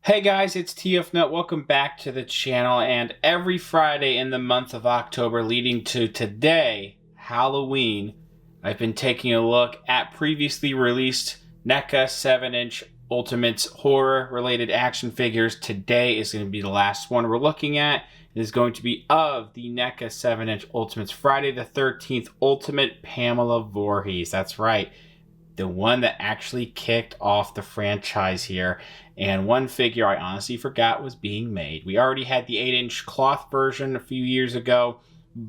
Hey guys, it's TFNut. Welcome back to the channel. And every Friday in the month of October leading to today, Halloween, I've been taking a look at previously released NECA 7-inch Ultimates horror related action figures. Today is going to be the last one we're looking at. It is going to be of the NECA 7-inch Ultimates Friday the 13th Ultimate Pamela Voorhees. That's right. The one that actually kicked off the franchise here. And one figure I honestly forgot was being made. We already had the 8-inch cloth version a few years ago.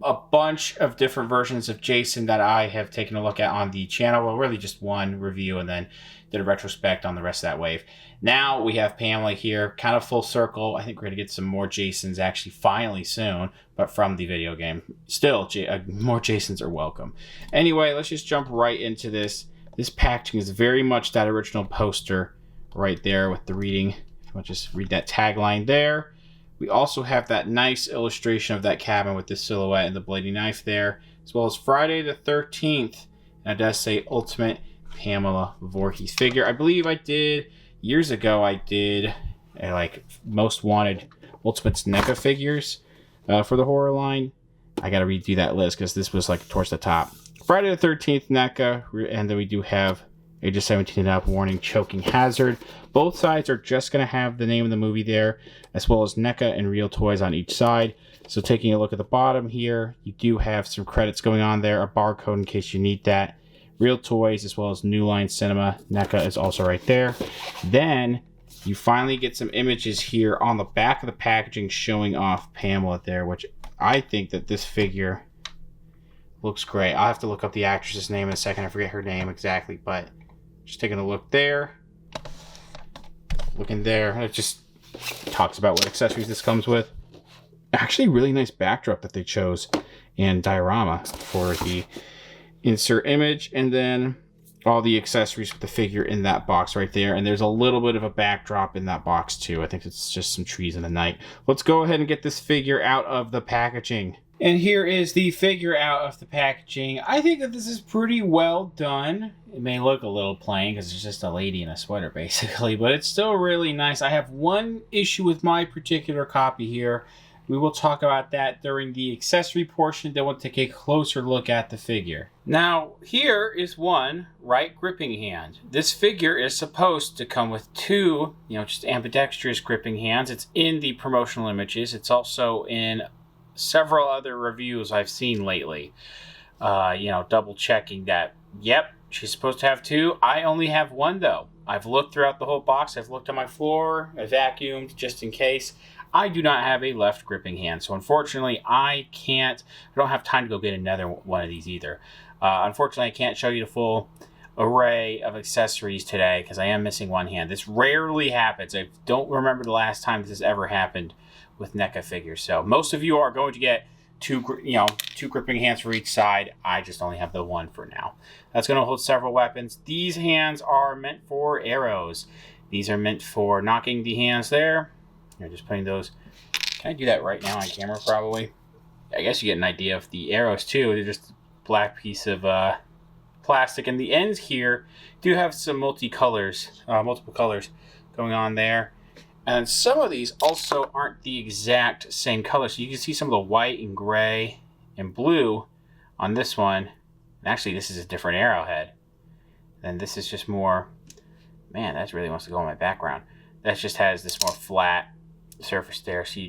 A bunch of different versions of Jason that I have taken a look at on the channel. Well, really just one review and then did a retrospect on the rest of that wave. Now we have Pamela here, kind of full circle. I think we're going to get some more Jasons actually finally soon, but from the video game. Still, more Jasons are welcome. Anyway, let's just jump right into this. This packaging is very much that original poster right there with the reading. If you want to just read that tagline there. We also have that nice illustration of that cabin with the silhouette and the blading knife there, as well as Friday the 13th. And it does say Ultimate Pamela Voorhees figure. I believe I did, years ago, I did like most wanted Ultimates NECA figures for the horror line. I got to redo that list because this was like towards the top. Friday the 13th NECA, and then we do have ages 17 and up, warning, choking hazard. Both sides are just going to have the name of the movie there, as well as NECA and Real Toys on each side. So taking a look at the bottom here, you do have some credits going on there, a barcode in case you need that. Real Toys, as well as New Line Cinema. NECA is also right there. Then you finally get some images here on the back of the packaging showing off Pamela there, which I think that this figure looks great. I'll have to look up the actress's name in a second. I forget her name exactly, but just taking a look there. Looking there. It just talks about what accessories this comes with. Actually, really nice backdrop that they chose and diorama for the insert image. And then all the accessories with the figure in that box right there. And there's a little bit of a backdrop in that box too. I think it's just some trees in the night. Let's go ahead and get this figure out of the packaging. And here is the figure out of the packaging. I think that this is pretty well done. It may look a little plain because it's just a lady in a sweater basically, but it's still really nice. I have one issue with my particular copy here. We will talk about that during the accessory portion. Then we'll take a closer look at the figure. Now, here is one right gripping hand. This figure is supposed to come with two, just ambidextrous gripping hands. It's in the promotional images. It's also in several other reviews I've seen lately, double checking that, yep, she's supposed to have two. I only have one though. I've looked throughout the whole box. I've looked on my floor. I vacuumed just in case. I do not have a left gripping hand. So unfortunately, I don't have time to go get another one of these either. Unfortunately, I can't show you the full array of accessories today because I am missing one hand. This rarely happens. I don't remember the last time this has ever happened with NECA figures. So most of you are going to get two gripping hands for each side. I just only have the one for now. That's going to hold several weapons. These hands are meant for arrows. These are meant for knocking the hands there. You're just putting those. Can I do that right now on camera? Probably. I guess you get an idea of the arrows too. They're just a black piece of plastic, and the ends here do have some multiple colors going on there. And some of these also aren't the exact same color. So you can see some of the white and gray and blue on this one. And actually, this is a different arrowhead. And this is just more, man, that really wants to go on my background. That just has this more flat surface there. So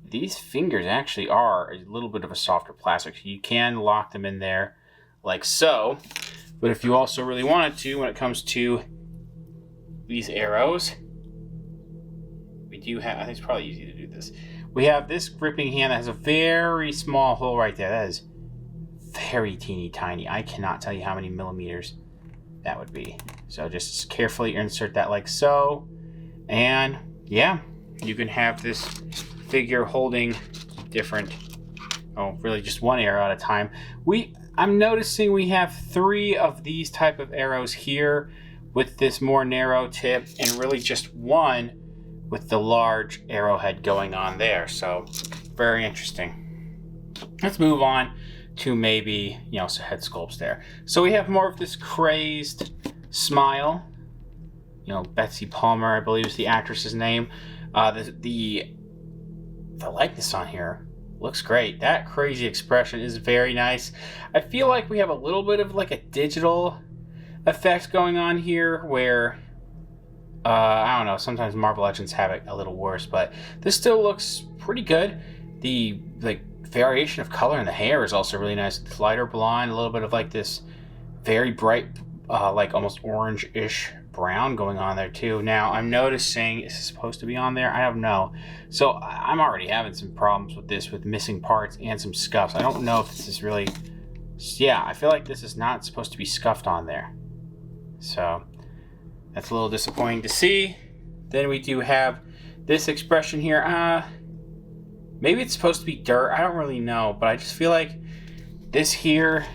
these fingers actually are a little bit of a softer plastic. So you can lock them in there like so. But if you also really wanted to, when it comes to these arrows, we do have, I think it's probably easy to do this. We have this gripping hand that has a very small hole right there. That is very teeny tiny. I cannot tell you how many millimeters that would be. So just carefully insert that like so. And yeah, you can have this figure holding different, really just one arrow at a time. I'm noticing we have 3 of these type of arrows here with this more narrow tip, and really just one with the large arrowhead going on there. So very interesting. Let's move on to maybe, some head sculpts there. So we have more of this crazed smile you know, Betsy Palmer, I believe is the actress's name. The likeness on here looks great. That crazy expression is very nice. I feel like we have a little bit of like a digital effect going on here where I don't know, sometimes Marvel Legends have it a little worse, but this still looks pretty good. The like variation of color in the hair is also really nice. It's lighter blonde, a little bit of like this very bright like almost orange-ish brown going on there too. Now I'm noticing, is this supposed to be on there? I don't know. So I'm already having some problems with this, with missing parts and some scuffs. I don't know if this is really, yeah, I feel like this is not supposed to be scuffed on there. So that's a little disappointing to see. Then we do have this expression here. Maybe it's supposed to be dirt. I don't really know, but I just feel like this here,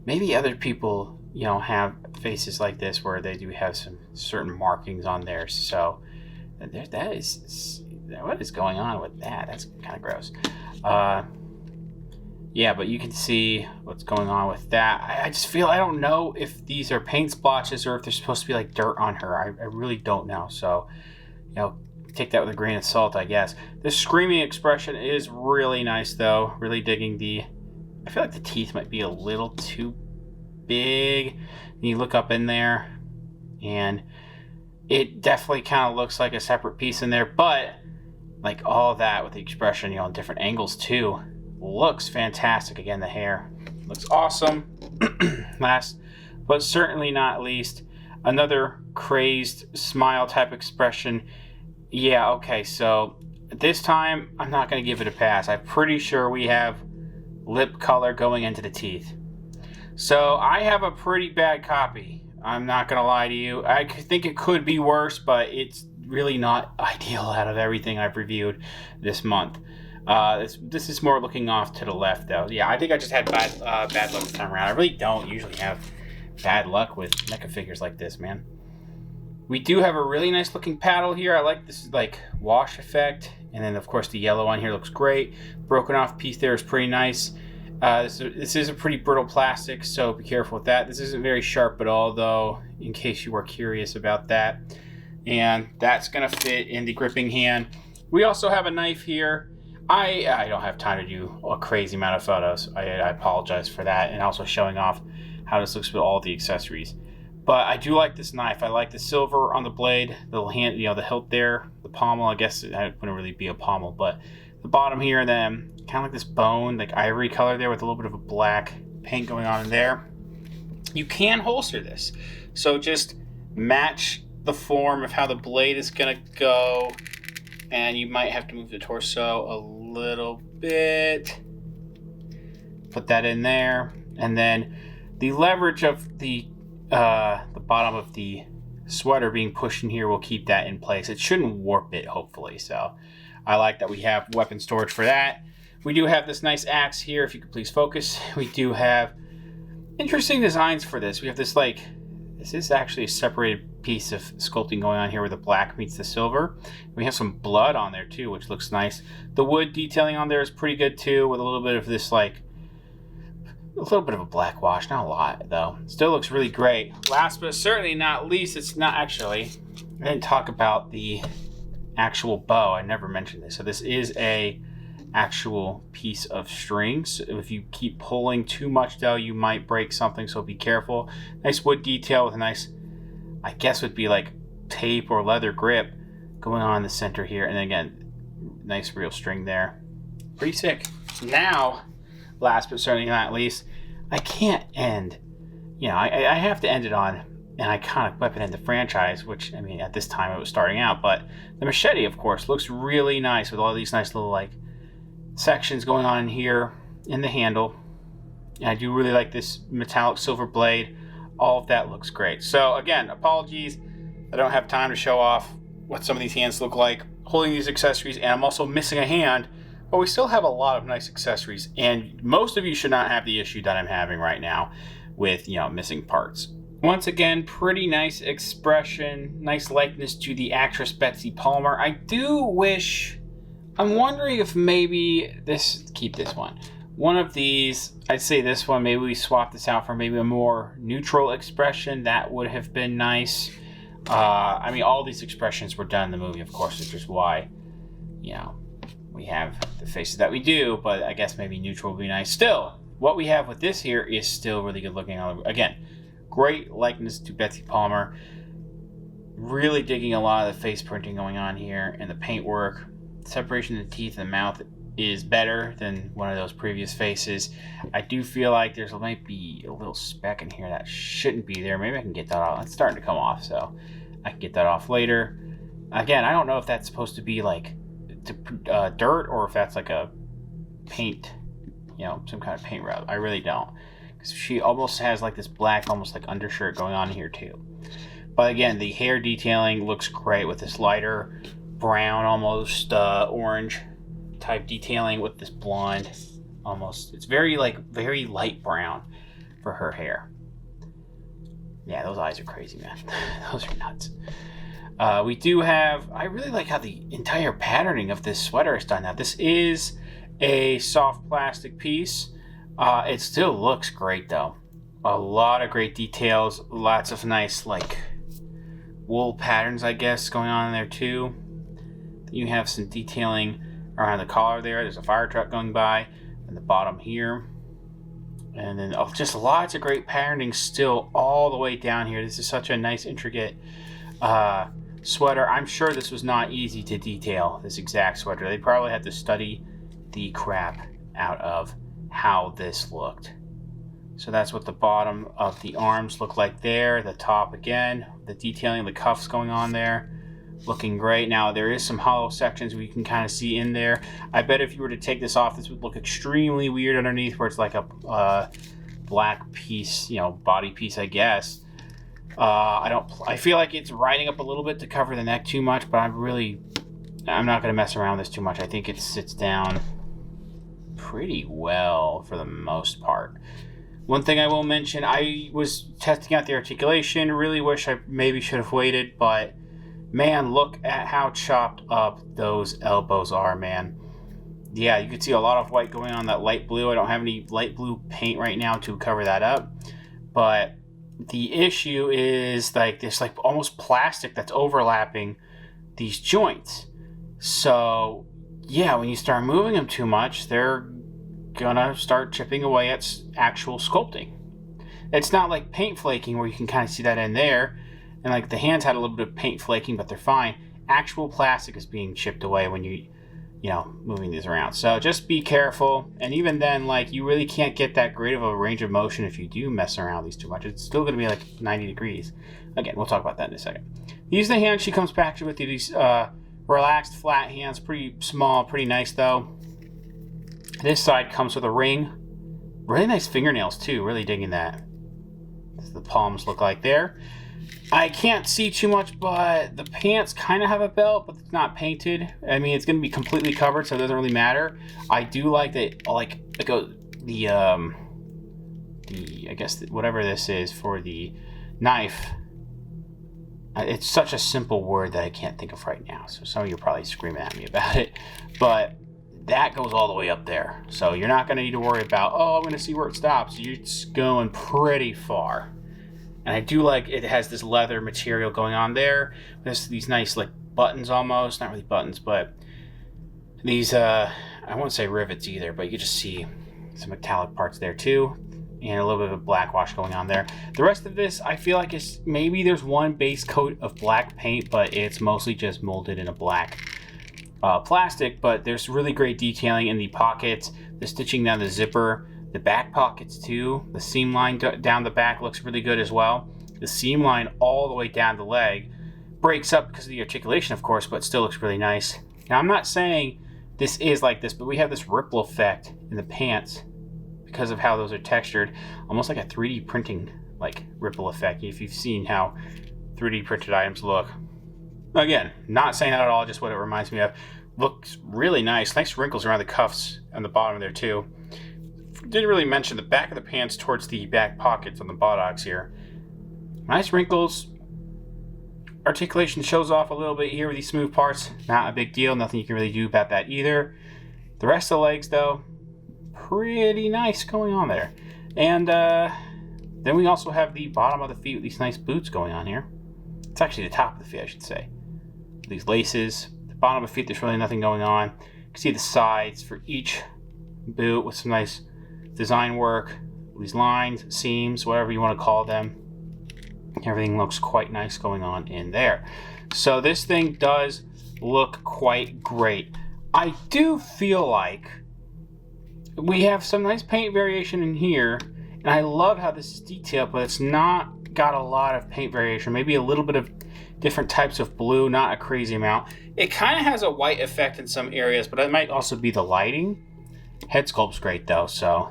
maybe other people, you know, have faces like this where they do have some certain markings on there. So that is, what is going on with that? That's kind of gross. Yeah, but you can see what's going on with that. I just feel, I don't know if these are paint splotches or if they're supposed to be like dirt on her. I really don't know. So, you know, take that with a grain of salt, I guess. This screaming expression is really nice though. Really digging the, I feel like the teeth might be a little too big. And you look up in there and it definitely kind of looks like a separate piece in there, but like all that with the expression, you know, in different angles too, looks fantastic. Again, the hair looks awesome. Last but certainly not least, another crazed smile type expression. Yeah, okay, so this time I'm not going to give it a pass. I'm pretty sure we have lip color going into the teeth. So I have a pretty bad copy. I'm not going to lie to you. I think it could be worse, but it's really not ideal out of everything I've reviewed this month. This is more looking off to the left, though. Yeah, I think I just had bad luck this time around. I really don't usually have bad luck with NECA figures like this, man. We do have a really nice looking paddle here. I like this like wash effect. And then, of course, the yellow on here looks great. Broken off piece there is pretty nice. This is a pretty brittle plastic, so be careful with that. This isn't very sharp at all, though, in case you were curious about that. And that's going to fit in the gripping hand. We also have a knife here. I don't have time to do a crazy amount of photos. I apologize for that, and also showing off how this looks with all the accessories. But I do like this knife. I like the silver on the blade, the little hand, you know, the hilt there, the pommel. I guess it wouldn't really be a pommel, but the bottom here, then kind of like this bone, like ivory color there with a little bit of a black paint going on in there. You can holster this, so just match the form of how the blade is gonna go, and you might have to move the torso a little bit. Put that in there, and then the leverage of the bottom of the sweater being pushed in here will keep that in place. It shouldn't warp it, hopefully. So I like that we have weapon storage for that. We do have this nice axe here, if you could please focus. We do have interesting designs for this. We have this like, this is actually a separated piece of sculpting going on here where the black meets the silver. We have some blood on there too, which looks nice. The wood detailing on there is pretty good too, with a little bit of this like, a little bit of a black wash, not a lot though. Still looks really great. Last but certainly not least, it's not actually, I didn't talk about the actual bow. I never mentioned this. So this is a actual piece of string. So if you keep pulling too much though, you might break something, so be careful. Nice wood detail with a nice, I guess would be like tape or leather grip going on in the center here. And then again, nice real string there. Pretty sick. Now, last but certainly not least, I can't end, you know, I have to end it on an iconic weapon in the franchise, which, I mean, at this time it was starting out, but the machete, of course, looks really nice with all these nice little, like, sections going on in here in the handle. And I do really like this metallic silver blade. All of that looks great. So, again, apologies, I don't have time to show off what some of these hands look like holding these accessories, and I'm also missing a hand. But we still have a lot of nice accessories, and most of you should not have the issue that I'm having right now with, you know, missing parts. Once again, pretty nice expression, nice likeness to the actress Betsy Palmer. I do wish, I'm wondering if maybe keep this one. One of these, I'd say this one, maybe we swap this out for maybe a more neutral expression. That would have been nice. I mean, all these expressions were done in the movie, of course, which is why, you know, we have the faces that we do, but I guess maybe neutral would be nice. Still, what we have with this here is still really good looking. Again, great likeness to Betsy Palmer. Really digging a lot of the face printing going on here and the paint work. Separation of the teeth and the mouth is better than one of those previous faces. I do feel like there's might be a little speck in here that shouldn't be there. Maybe I can get that off. It's starting to come off, so I can get that off later. Again, I don't know if that's supposed to be like dirt or if that's like a paint, you know, some kind of paint rub. I really don't, because she almost has like this black, almost like undershirt going on here too. But again, the hair detailing looks great with this lighter brown, almost orange type detailing with this blonde, almost. It's very light brown for her hair. Yeah, those eyes are crazy, man. Those are nuts. We do have, I really like how the entire patterning of this sweater is done now. This is a soft plastic piece. It still looks great though. A lot of great details, lots of nice like wool patterns, I guess, going on in there too. You have some detailing around the collar there. There's a fire truck going by and the bottom here. And then just lots of great patterning still all the way down here. This is such a nice, intricate sweater. I'm sure this was not easy to detail, this exact sweater. They probably had to study the crap out of how this looked. So that's what the bottom of the arms look like there. The top again, the detailing, the cuffs going on there, looking great. Now there is some hollow sections we can kind of see in there. I bet if you were to take this off, this would look extremely weird underneath, where it's like a black piece, you know, body piece, I guess. I feel like it's riding up a little bit to cover the neck too much, but I'm not going to mess around with this too much. I think it sits down pretty well for the most part. One thing I will mention, I was testing out the articulation. Really wish I maybe should have waited, but man, look at how chopped up those elbows are, man. Yeah, you can see a lot of white going on that light blue. I don't have any light blue paint right now to cover that up, but the issue is like this, like almost plastic that's overlapping these joints. So yeah, when you start moving them too much, they're gonna start chipping away at actual sculpting. It's not like paint flaking where you can kind of see that in there, and like the hands had a little bit of paint flaking, but they're fine. Actual plastic is being chipped away when you know, moving these around. So just be careful. And even then, like, you really can't get that great of a range of motion if you do mess around these too much. It's still going to be like 90 degrees. Again, we'll talk about that in a second. These are the hands she comes back with. These relaxed, flat hands. Pretty small, pretty nice, though. This side comes with a ring. Really nice fingernails, too. Really digging that. The palms look like there. I can't see too much, but the pants kind of have a belt, but it's not painted. I mean, it's going to be completely covered, so it doesn't really matter. I do like that, like the I guess whatever this is for the knife. It's such a simple word that I can't think of right now, so some of you are probably screaming at me about it, but that goes all the way up there. So you're not going to need to worry about, oh, I'm going to see where it stops. It's going pretty far. And I do like it has this leather material going on there. There's these nice like buttons almost, not really buttons, but these, I won't say rivets either, but you can just see some metallic parts there too. And a little bit of black wash going on there. The rest of this, I feel like is maybe there's one base coat of black paint, but it's mostly just molded in a black plastic. But there's really great detailing in the pockets, the stitching down the zipper, the back pockets too. The seam line down the back looks really good as well. The seam line all the way down the leg breaks up because of the articulation, of course, but still looks really nice. Now, I'm not saying this is like this, but we have this ripple effect in the pants because of how those are textured, almost like a 3D printing like ripple effect, if you've seen how 3D printed items look. Again, not saying that at all, just what it reminds me of. Looks really nice. Nice wrinkles around the cuffs and the bottom there too. Didn't really mention the back of the pants towards the back pockets on the buttocks here. Nice wrinkles. Articulation shows off a little bit here with these smooth parts. Not a big deal. Nothing you can really do about that either. The rest of the legs, though, pretty nice going on there. And then we also have the bottom of the feet with these nice boots going on here. It's actually the top of the feet, I should say. These laces. The bottom of the feet, there's really nothing going on. You can see the sides for each boot with some nice design work. These lines, seams, whatever you want to call them. Everything looks quite nice going on in there. So this thing does look quite great. I do feel like we have some nice paint variation in here, and I love how this is detailed, but it's not got a lot of paint variation. Maybe a little bit of different types of blue, not a crazy amount. It kind of has a white effect in some areas, but it might also be the lighting. Head sculpt's great though, so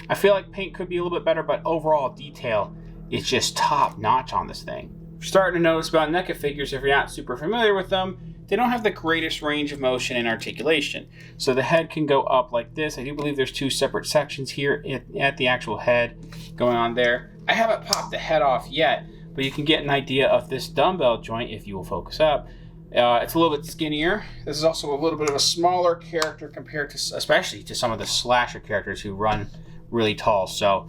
I feel like paint could be a little bit better, but overall detail is just top notch on this thing. You're starting to notice about NECA figures, if you're not super familiar with them, they don't have the greatest range of motion and articulation. So the head can go up like this. I do believe there's two separate sections here at the actual head going on there. I haven't popped the head off yet, but you can get an idea of this dumbbell joint if you will focus up. It's a little bit skinnier. This is also a little bit of a smaller character compared to, especially to some of the slasher characters who run really tall. So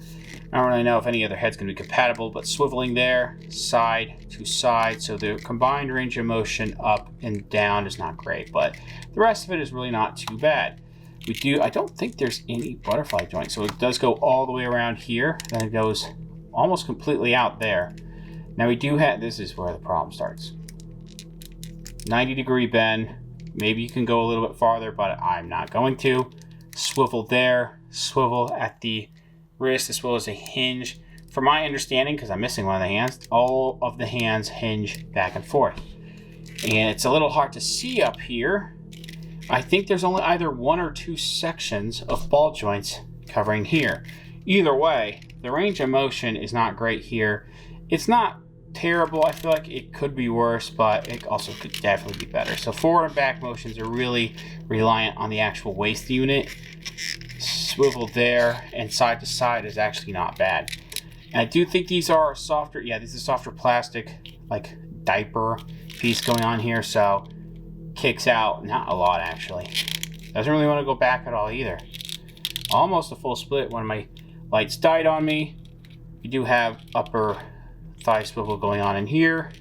I don't really know if any other head's going to be compatible, but swiveling there, side to side. So the combined range of motion up and down is not great, but the rest of it is really not too bad. I don't think there's any butterfly joint. So it does go all the way around here. Then it goes almost completely out there. Now we do have, this is where the problem starts. 90-degree bend. Maybe you can go a little bit farther, but I'm not going to. Swivel there, swivel at the wrist as well as a hinge. From my understanding, because I'm missing one of the hands, all of the hands hinge back and forth. And it's a little hard to see up here. I think there's only either one or two sections of ball joints covering here. Either way, the range of motion is not great here. It's not terrible. I feel like it could be worse, but it also could definitely be better. So forward and back motions are really reliant on the actual waist unit. Swivel there and side to side is actually not bad. And I do think these are softer. Yeah, this is softer plastic, like diaper piece going on here. So kicks out not a lot actually. Doesn't really want to go back at all either. Almost a full split. One of my lights died on me. We do have upper thigh swivel going on in here.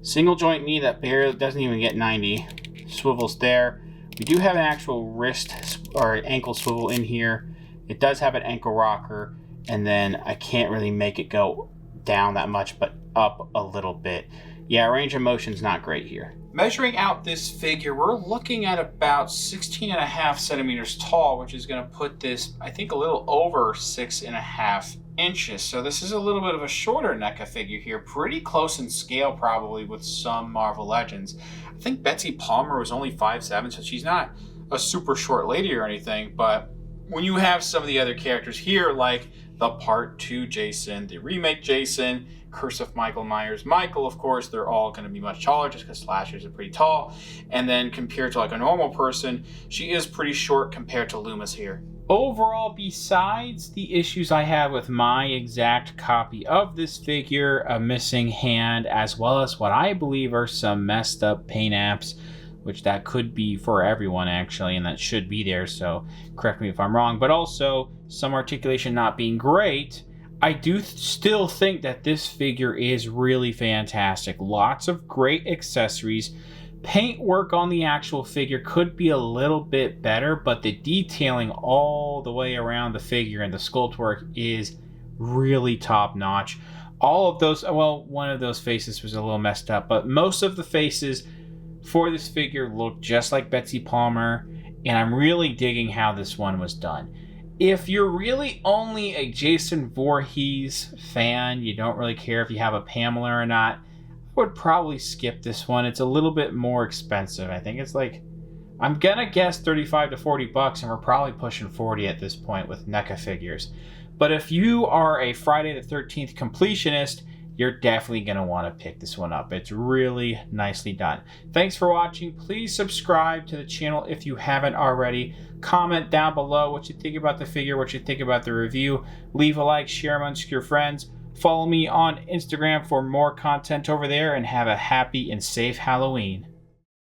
Single joint knee that barely doesn't even get 90. Swivels there. We do have an actual wrist or ankle swivel in here. It does have an ankle rocker, and then I can't really make it go down that much, but up a little bit. Yeah, range of motion's not great here. Measuring out this figure, we're looking at about 16.5 centimeters tall, which is going to put this, I think, a little over 6.5 inches. So this is a little bit of a shorter NECA figure here, pretty close in scale probably with some Marvel Legends. I think Betsy Palmer was only 5'7", so she's not a super short lady or anything, but when you have some of the other characters here, like the Part 2 Jason, the remake Jason, Curse of Michael Myers Michael, of course, they're all going to be much taller just because slashers are pretty tall. And then compared to like a normal person, she is pretty short compared to Loomis here. Overall, besides the issues I have with my exact copy of this figure, a missing hand, as well as what I believe are some messed up paint apps, which that could be for everyone actually, and that should be there, so correct me if I'm wrong, but also some articulation not being great, I do still think that this figure is really fantastic. Lots of great accessories. Paint work on the actual figure could be a little bit better, but the detailing all the way around the figure and the sculpt work is really top notch. All of those, well, one of those faces was a little messed up, but most of the faces for this figure look just like Betsy Palmer, and I'm really digging how this one was done. If you're really only a Jason Voorhees fan, you don't really care if you have a Pamela or not, I would probably skip this one. It's a little bit more expensive. I think it's like, I'm gonna guess 35 to 40 bucks, and we're probably pushing 40 at this point with NECA figures. But if you are a Friday the 13th completionist, you're definitely going to want to pick this one up. It's really nicely done. Thanks for watching. Please subscribe to the channel if you haven't already. Comment down below what you think about the figure, what you think about the review. Leave a like, share amongst your friends. Follow me on Instagram for more content over there, and have a happy and safe Halloween.